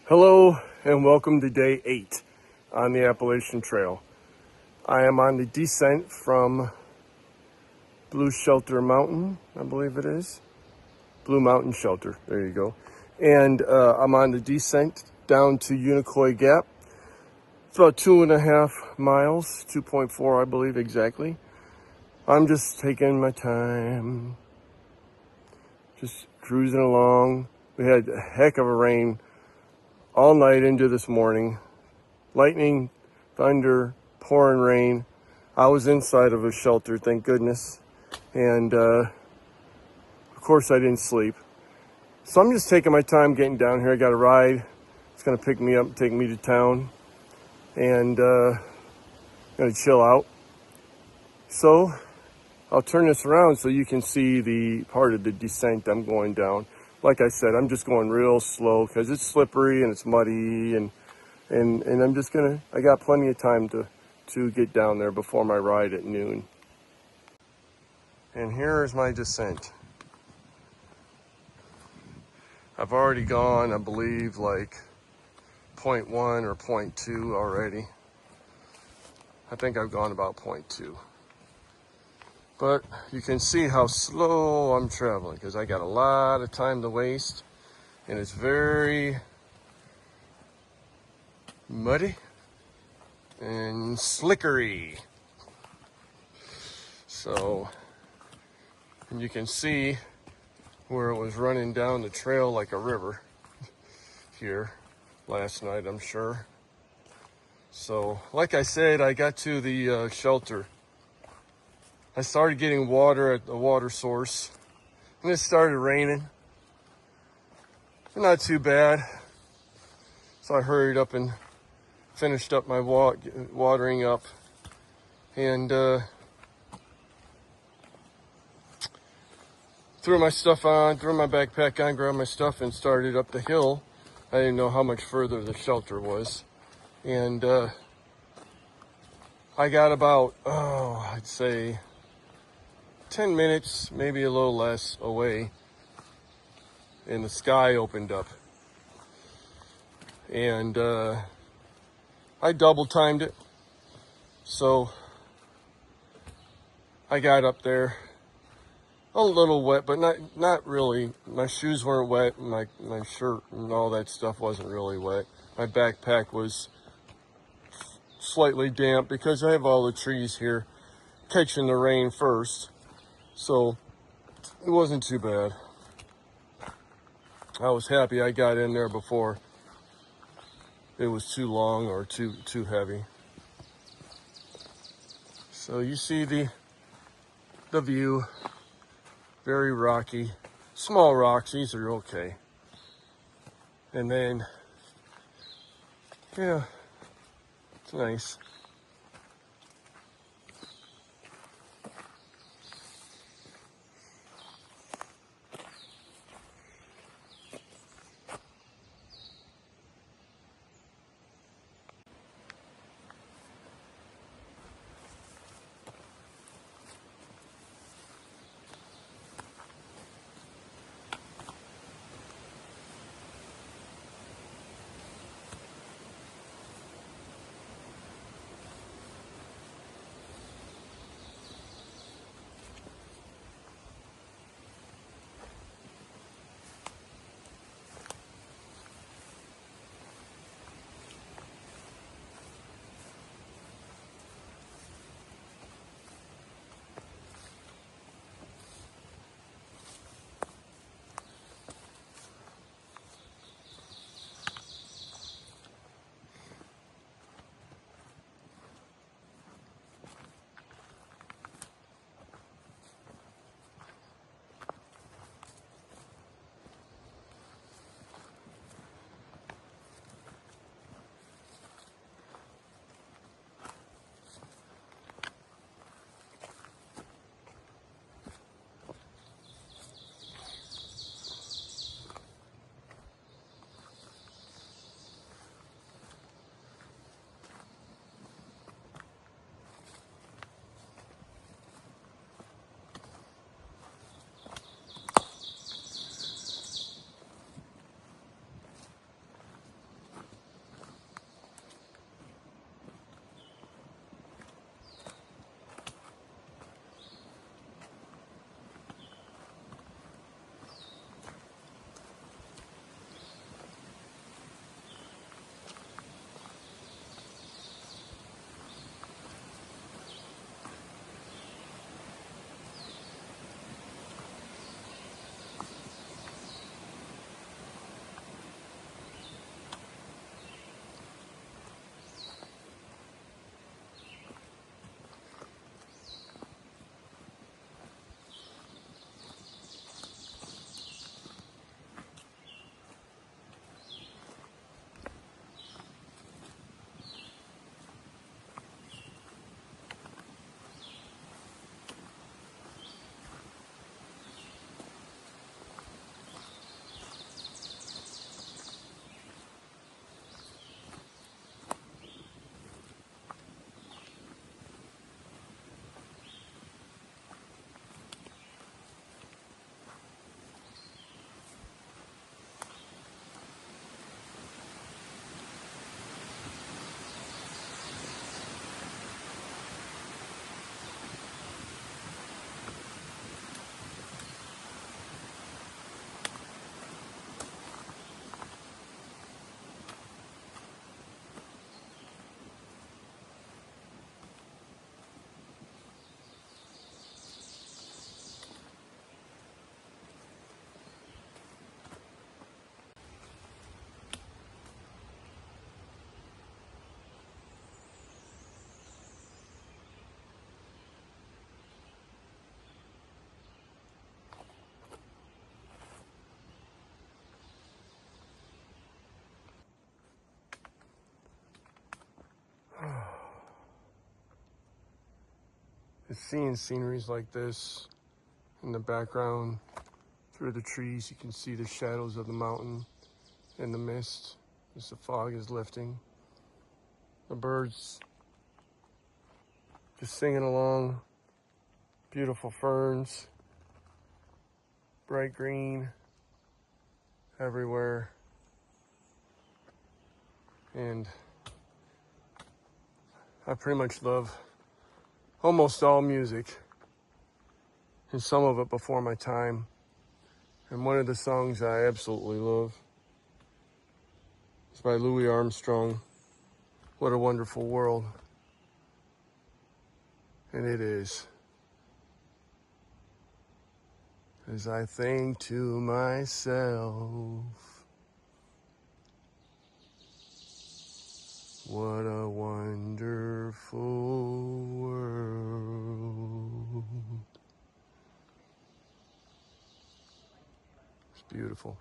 Hello and welcome to day 8 on the Appalachian Trail. I am on the descent from Blue Shelter Mountain, I believe it is. Blue Mountain Shelter, there you go. And I'm on the descent down to Unicoi Gap. It's about 2.5 miles, 2.4 I believe exactly. I'm just taking my time, just cruising along. We had a heck of a rain all night into this morning. Lightning, thunder, pouring rain. I was inside of a shelter, thank goodness. And of course I didn't sleep. So I'm just taking my time getting down here. I got a ride. It's gonna pick me up and take me to town. And gonna chill out. So I'll turn this around so you can see the part of the descent I'm going down. Like I said, I'm just going real slow because it's slippery and it's muddy and I'm just I got plenty of time to get down there before my ride at noon. And here is my descent. I've already gone, I believe, like 0.1 or 0.2 already. I think I've gone about 0.2. But you can see how slow I'm traveling because I got a lot of time to waste and it's very muddy and slickery. So, and you can see where it was running down the trail like a river here last night, I'm sure. So, like I said, I got to the shelter. I started getting water at the water source, and it started raining. Not too bad. So I hurried up and finished up my watering up, and threw my stuff on, threw my backpack on, grabbed my stuff, and started up the hill. I didn't know how much further the shelter was, and I got about, I'd say 10 minutes, maybe a little less away, and the sky opened up. And I double timed it. So I got up there a little wet, but not really. My shoes weren't wet, my shirt and all that stuff wasn't really wet. My backpack was slightly damp because I have all the trees here catching the rain first. So it wasn't too bad. I was happy I got in there before it was too long or too heavy. So you see the view, very rocky, small rocks, these are okay. And then, yeah, it's nice. seeing sceneries like this in the background through the trees. You can see the shadows of the mountain in the mist as the fog is lifting. The birds just singing along. Beautiful ferns, bright green everywhere. And I pretty much love almost all music, and some of it before my time. And one of the songs I absolutely love is by Louis Armstrong, What a Wonderful World. And it is. As I think to myself, what a wonderful world. It's beautiful.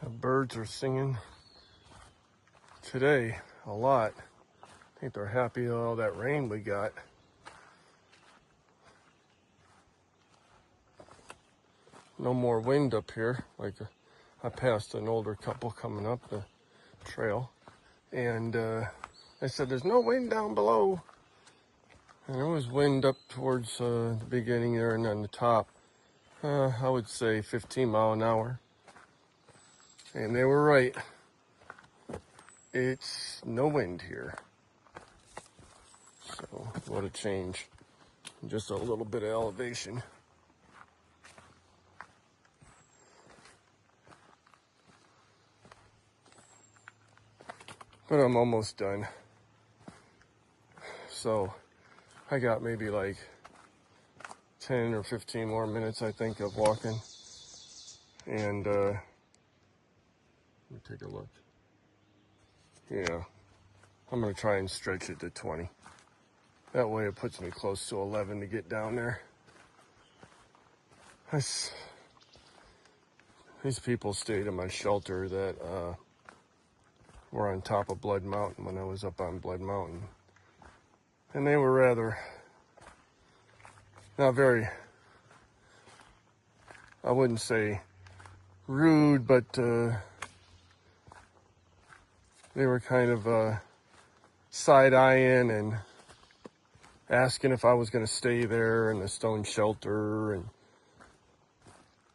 The birds are singing today a lot. I think they're happy with all that rain we got. No more wind up here. Like I passed an older couple coming up the trail, and they said there's no wind down below. And there was wind up towards the beginning there and on the top. I would say 15 miles an hour. And they were right. It's no wind here. So what a change. Just a little bit of elevation. But I'm almost done. So I got maybe like 10 or 15 more minutes, I think, of walking. And let me take a look. Yeah, I'm gonna try and stretch it to 20. That way it puts me close to 11 to get down there. These people stayed in my shelter that were on top of Blood Mountain when I was up on Blood Mountain. And they were rather, not very, I wouldn't say rude, but they were kind of side-eyeing and asking if I was going to stay there in the stone shelter, and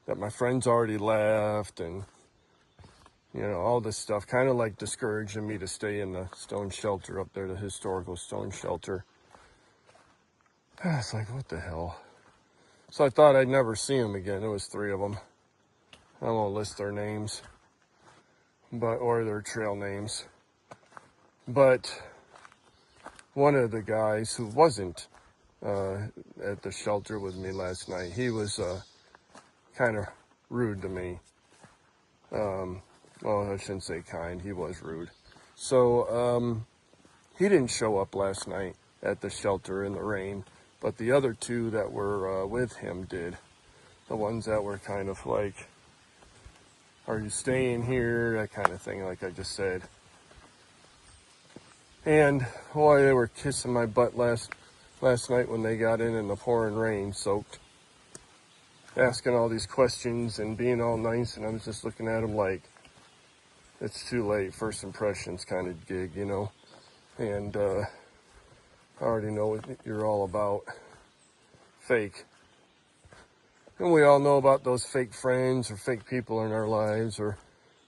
that my friends already left, and you know, all this stuff, kind of like discouraging me to stay in the stone shelter up there, the historical stone shelter. It's like, what the hell? So I thought I'd never see them again. It was 3 of them. I won't list their names, or their trail names. But one of the guys who wasn't at the shelter with me last night, he was kind of rude to me. Well, I shouldn't say kind, he was rude. So he didn't show up last night at the shelter in the rain, but the other 2 that were with him did. The ones that were kind of like Are you staying here? That kind of thing, like I just said. And boy, they were kissing my butt last night when they got in the pouring rain, soaked, asking all these questions and being all nice, and I was just looking at them like, it's too late, first impressions kind of gig, you know. And I already know what you're all about. Fake. And we all know about those fake friends or fake people in our lives, or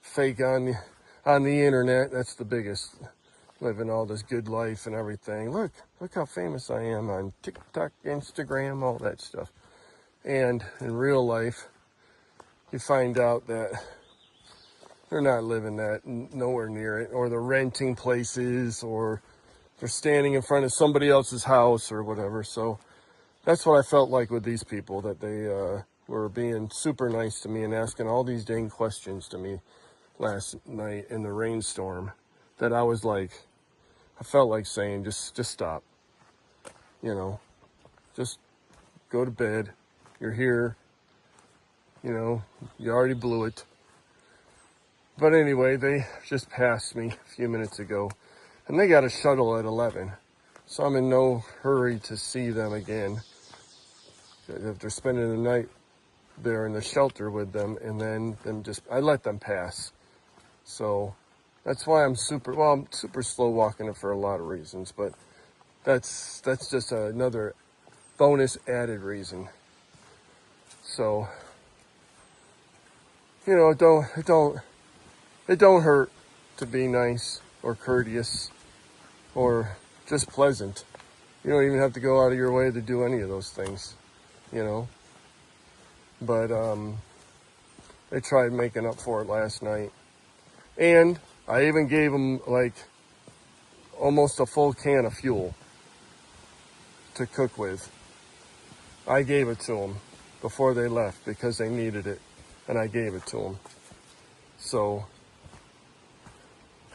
fake on the internet. That's the biggest. Living all this good life and everything. Look how famous I am on TikTok, Instagram, all that stuff. And in real life, you find out that they're not living that, nowhere near it, or they're renting places, or they're standing in front of somebody else's house or whatever. So that's what I felt like with these people, that they were being super nice to me and asking all these dang questions to me last night in the rainstorm, that I was like, I felt like saying, just stop, you know, just go to bed. You're here, you know, you already blew it. But anyway, they just passed me a few minutes ago, and they got a shuttle at 11. So I'm in no hurry to see them again. If they're spending the night there in the shelter with them, and then I let them pass. So that's why I'm super slow walking it for a lot of reasons, but that's just another bonus added reason. So, you know, it don't hurt to be nice or courteous or just pleasant. You don't even have to go out of your way to do any of those things, you know. But they tried making up for it last night. And I even gave them like almost a full can of fuel to cook with. I gave it to them before they left because they needed it, and I gave it to them. So,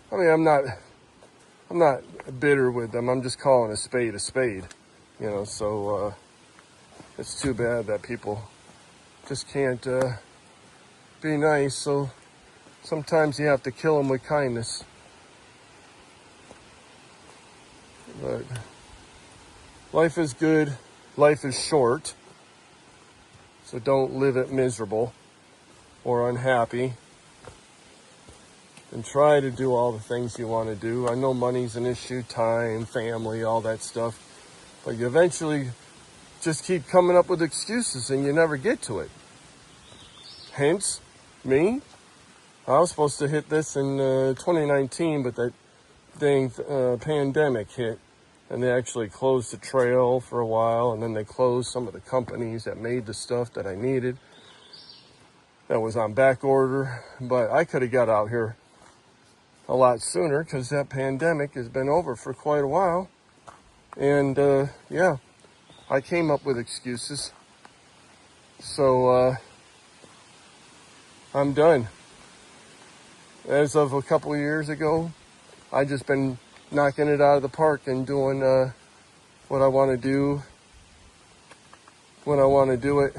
I mean, I'm not bitter with them. I'm just calling a spade, you know. So it's too bad that people just can't be nice. So sometimes you have to kill them with kindness. But life is good. Life is short. So don't live it miserable or unhappy. And try to do all the things you want to do. I know money's an issue, time, family, all that stuff. But you eventually just keep coming up with excuses and you never get to it. Hence, me. I was supposed to hit this in 2019, but that dang pandemic hit. And they actually closed the trail for a while, and then they closed some of the companies that made the stuff that I needed. That was on back order. But I could have got out here a lot sooner because that pandemic has been over for quite a while. And yeah, I came up with excuses. So I'm done. As of a couple of years ago, I just been knocking it out of the park and doing what I want to do when I want to do it,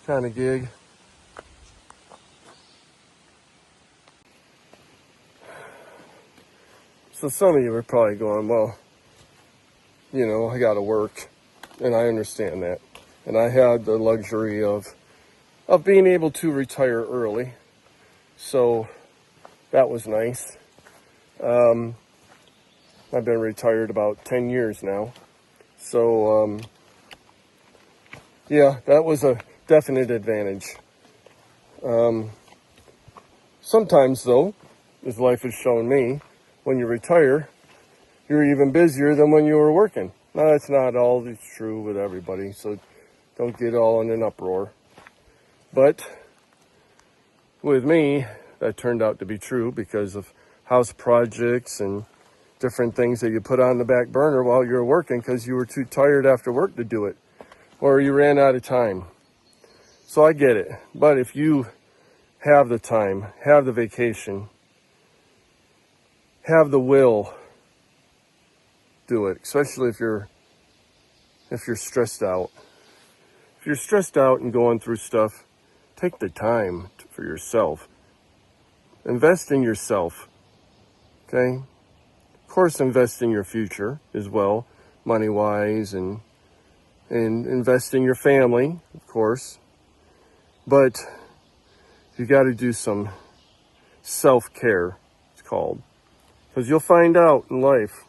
kind of gig. So some of you are probably going, well, you know, I got to work, and I understand that. And I had the luxury of being able to retire early, so that was nice. I've been retired about 10 years now. So, yeah, that was a definite advantage. Sometimes, though, as life has shown me, when you retire, you're even busier than when you were working. Now, that's not always true with everybody, so don't get all in an uproar. But with me, that turned out to be true because of house projects and different things that you put on the back burner while you were working because you were too tired after work to do it, or you ran out of time. So I get it. But if you have the time, have the vacation, have the will, do it, especially if you're stressed out. If you're stressed out and going through stuff, take the time for yourself. Invest in yourself, okay? Of course, invest in your future as well, money-wise, and invest in your family, of course. But you got to do some self-care, it's called. Because you'll find out in life,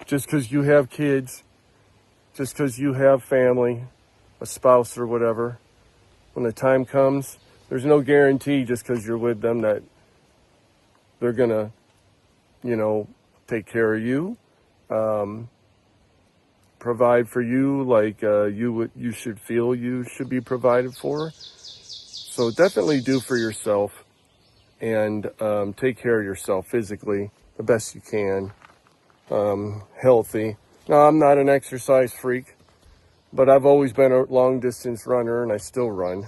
just because you have kids, just because you have family, a spouse or whatever, when the time comes, there's no guarantee just because you're with them that they're going to, take care of you, provide for you like you should feel you should be provided for. So definitely do for yourself and take care of yourself physically the best you can, healthy. Now, I'm not an exercise freak, but I've always been a long distance runner and I still run.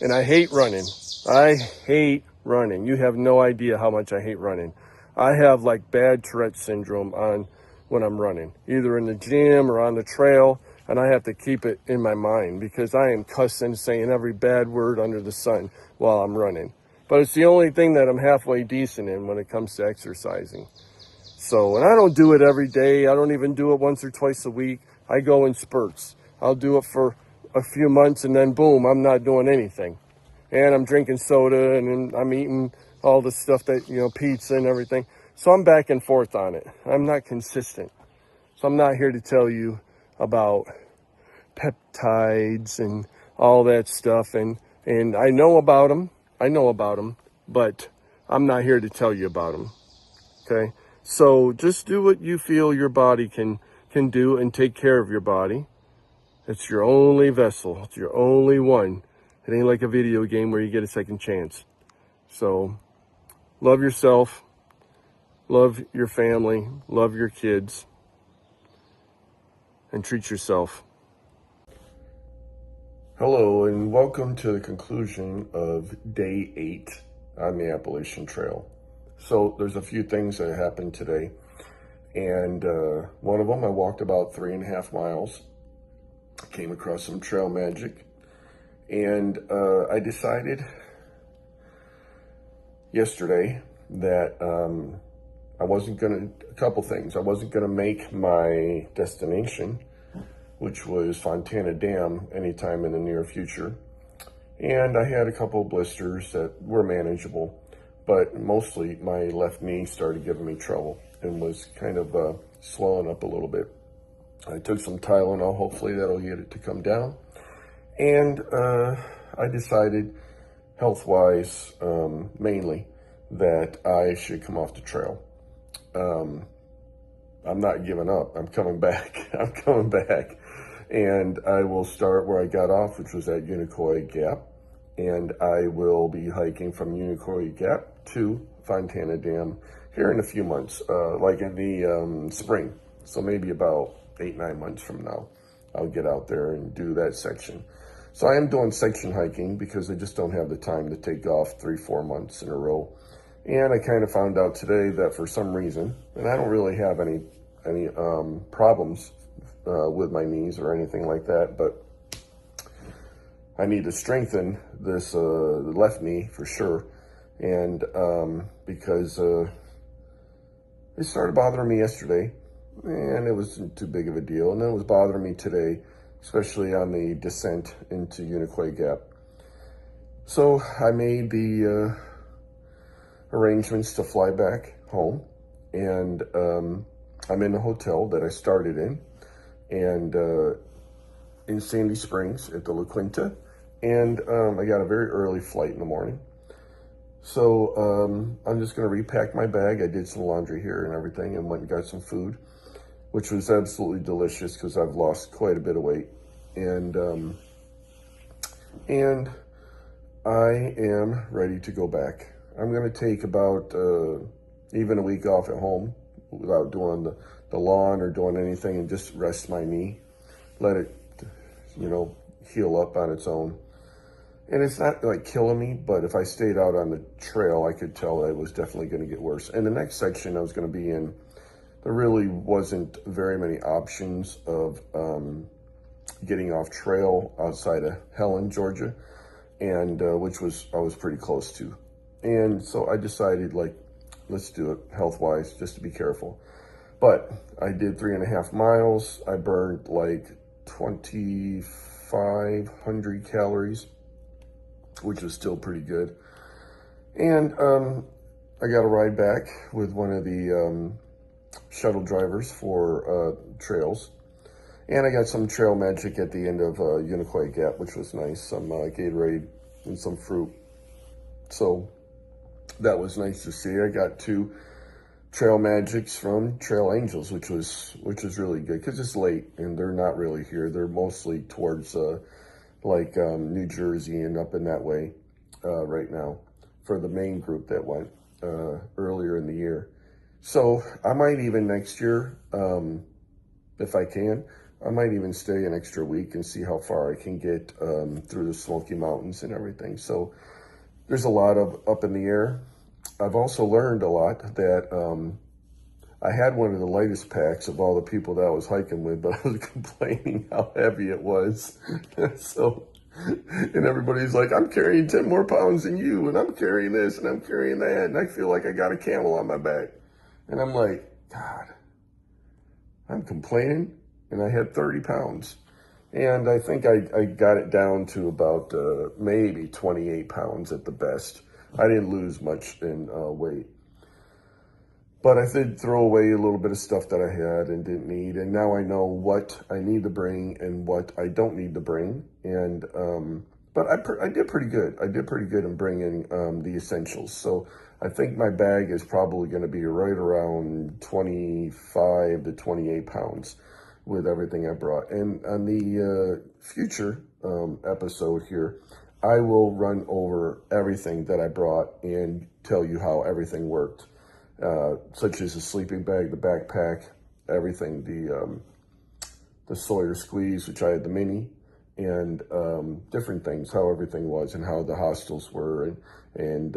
And I hate running. I hate running. You have no idea how much I hate running. I have like bad Tourette syndrome on when I'm running, either in the gym or on the trail, and I have to keep it in my mind because I am cussing, saying every bad word under the sun while I'm running. But it's the only thing that I'm halfway decent in when it comes to exercising. So, and I don't do it every day. I don't even do it once or twice a week. I go in spurts. I'll do it for a few months and then boom, I'm not doing anything. And I'm drinking soda and I'm eating all the stuff that, pizza and everything. So I'm back and forth on it. I'm not consistent. So I'm not here to tell you about peptides and all that stuff. And I know about them. But I'm not here to tell you about them. Okay? So just do what you feel your body can do and take care of your body. It's your only vessel. It's your only one. It ain't like a video game where you get a second chance. So love yourself. Love your family. Love your kids. And treat yourself. Hello, and welcome to the conclusion of day 8 on the Appalachian Trail. So there's a few things that happened today. And one of them, I walked about 3.5 miles. Came across some trail magic. And I decided yesterday that I wasn't going to, a couple things. I wasn't going to make my destination, which was Fontana Dam, anytime in the near future. And I had a couple of blisters that were manageable, but mostly my left knee started giving me trouble and was kind of swelling up a little bit. I took some Tylenol, hopefully that'll get it to come down. And I decided, health-wise, mainly, that I should come off the trail. I'm not giving up. I'm coming back. I'm coming back. And I will start where I got off, which was at Unicoi Gap. And I will be hiking from Unicoi Gap to Fontana Dam here in a few months, like in the spring. So maybe about 8-9 months from now, I'll get out there and do that section. So I am doing section hiking because I just don't have the time to take off 3-4 months in a row. And I kind of found out today that for some reason, and I don't really have any problems with my knees or anything like that, but I need to strengthen this left knee for sure. And because it started bothering me yesterday, and it wasn't too big of a deal. And then it was bothering me today, especially on the descent into Unicoi Gap. So I made the arrangements to fly back home. And I'm in a hotel that I started in. And in Sandy Springs at the La Quinta. And I got a very early flight in the morning. So I'm just going to repack my bag. I did some laundry here and everything and went and got some food, which was absolutely delicious because I've lost quite a bit of weight. And I am ready to go back. I'm going to take about even a week off at home without doing the lawn or doing anything and just rest my knee. Let it, heal up on its own. And it's not like killing me, but if I stayed out on the trail, I could tell that it was definitely going to get worse. And the next section I was going to be in, there really wasn't very many options of getting off trail outside of Helen, Georgia. and which I was pretty close to. And so I decided, like, let's do it health-wise, just to be careful. But I did 3.5 miles. I burned like 2,500 calories, which was still pretty good. And I got a ride back with one of the shuttle drivers for trails. And I got some trail magic at the end of Unicoi Gap, which was nice. Some Gatorade and some fruit. So that was nice to see. I got 2 trail magics from Trail Angels, which was really good, because it's late and they're not really here. They're mostly towards New Jersey and up in that way right now for the main group that went earlier in the year. So I might even next year, if I can, I might even stay an extra week and see how far I can get through the Smoky Mountains and everything. So there's a lot of up in the air. I've also learned a lot that I had one of the lightest packs of all the people that I was hiking with, but I was complaining how heavy it was. So, and everybody's like, I'm carrying 10 more pounds than you, and I'm carrying this, and I'm carrying that, and I feel like I got a camel on my back. And I'm like, God, I'm complaining, and I had 30 pounds. And I think I got it down to about maybe 28 pounds at the best. I didn't lose much in weight. But I did throw away a little bit of stuff that I had and didn't need. And now I know what I need to bring and what I don't need to bring. And but I did pretty good. I did pretty good in bringing the essentials. So I think my bag is probably going to be right around 25 to 28 pounds with everything I brought. And on the future episode here, I will run over everything that I brought and tell you how everything worked, such as the sleeping bag, the backpack, everything, the Sawyer squeeze, which I had the mini, and different things, how everything was and how the hostels were and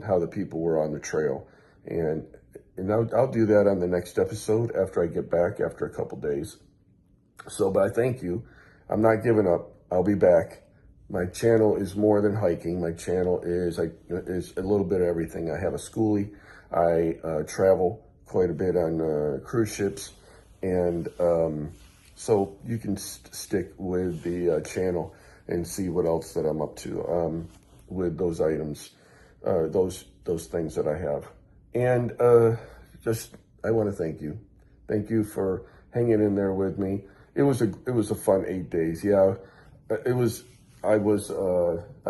how the people were on the trail. And I'll do that on the next episode after I get back after a couple days. So, but I thank you. I'm not giving up. I'll be back. My channel is more than hiking. My channel is a little bit of everything. I have a schoolie. I travel quite a bit on cruise ships. And so you can stick with the channel and see what else that I'm up to with those items, those things that I have. And I want to thank you. Thank you for hanging in there with me. It was a fun 8 days. Yeah, I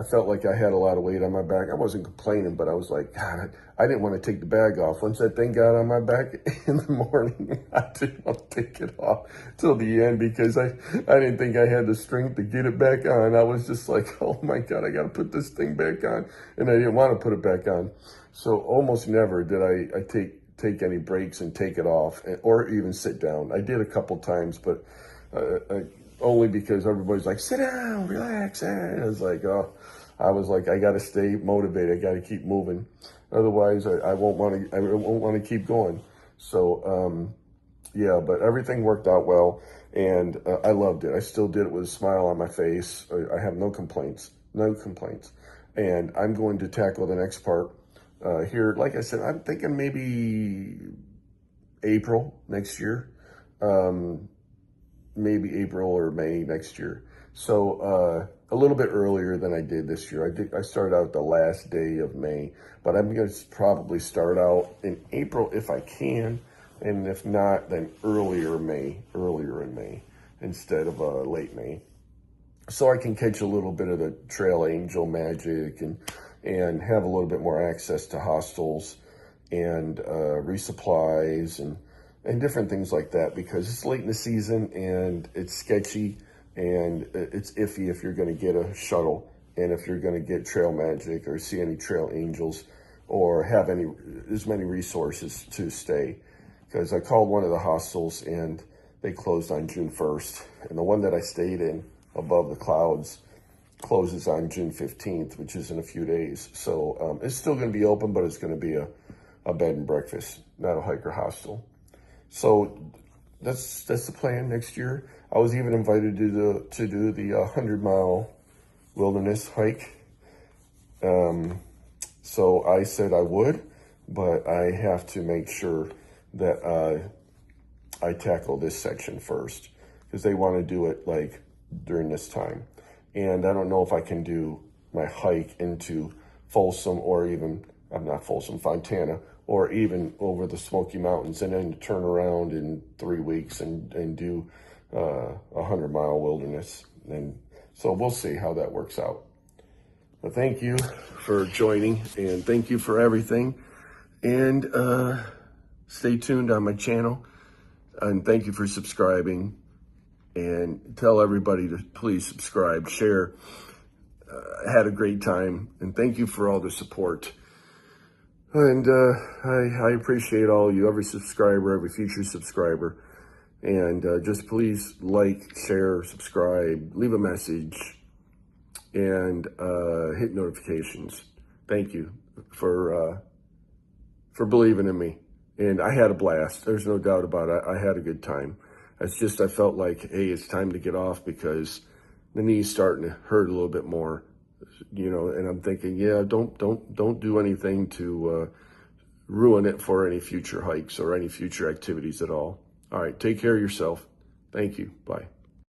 felt like I had a lot of weight on my back. I wasn't complaining, but I was like, God, I didn't want to take the bag off. Once that thing got on my back in the morning, I didn't want to take it off till the end because I didn't think I had the strength to get it back on. I was just like, oh my God, I got to put this thing back on. And I didn't want to put it back on. So almost never did I take any breaks and take it off or even sit down. I did a couple times, but only because everybody's like, sit down, relax. And I was like, I got to stay motivated. I got to keep moving. Otherwise, I won't want to keep going. So, yeah, but everything worked out well, and I loved it. I still did it with a smile on my face. I have no complaints, And I'm going to tackle the next part here. Like I said, I'm thinking maybe April next year. Maybe April or May next year. So a little bit earlier than I did this year. I started out the last day of May, but I'm going to probably start out in April if I can, and if not, then earlier in May instead of late May. So I can catch a little bit of the Trail Angel magic and have a little bit more access to hostels and resupplies and different things like that, because it's late in the season and it's sketchy and it's iffy if you're going to get a shuttle and if you're going to get trail magic or see any Trail Angels or have as many resources to stay. Because I called one of the hostels and they closed on June 1st. And the one that I stayed in above the clouds closes on June 15th, which is in a few days. So it's still going to be open, but it's going to be a bed and breakfast, not a hiker hostel. So that's the plan next year. I was even invited to do the 100-mile wilderness hike So I said I would, but I have to make sure that I tackle this section first because they want to do it like during this time. And I don't know if I can do my hike into Folsom or even, I'm not Folsom, Fontana, or even over the Smoky Mountains and then turn around in 3 weeks and do 100-mile wilderness. And so we'll see how that works out. But thank you for joining and thank you for everything. And stay tuned on my channel. And thank you for subscribing. And tell everybody to please subscribe, share. I had a great time. And thank you for all the support. And I appreciate all you, every subscriber, every future subscriber. And just please like, share, subscribe, leave a message, and hit notifications. Thank you for believing in me. And I had a blast. There's no doubt about it. I had a good time. It's just I felt like, hey, it's time to get off because the knee's starting to hurt a little bit more, you know. And I'm thinking, yeah, don't do anything to ruin it for any future hikes or any future activities at all. All right, take care of yourself. Thank you. Bye.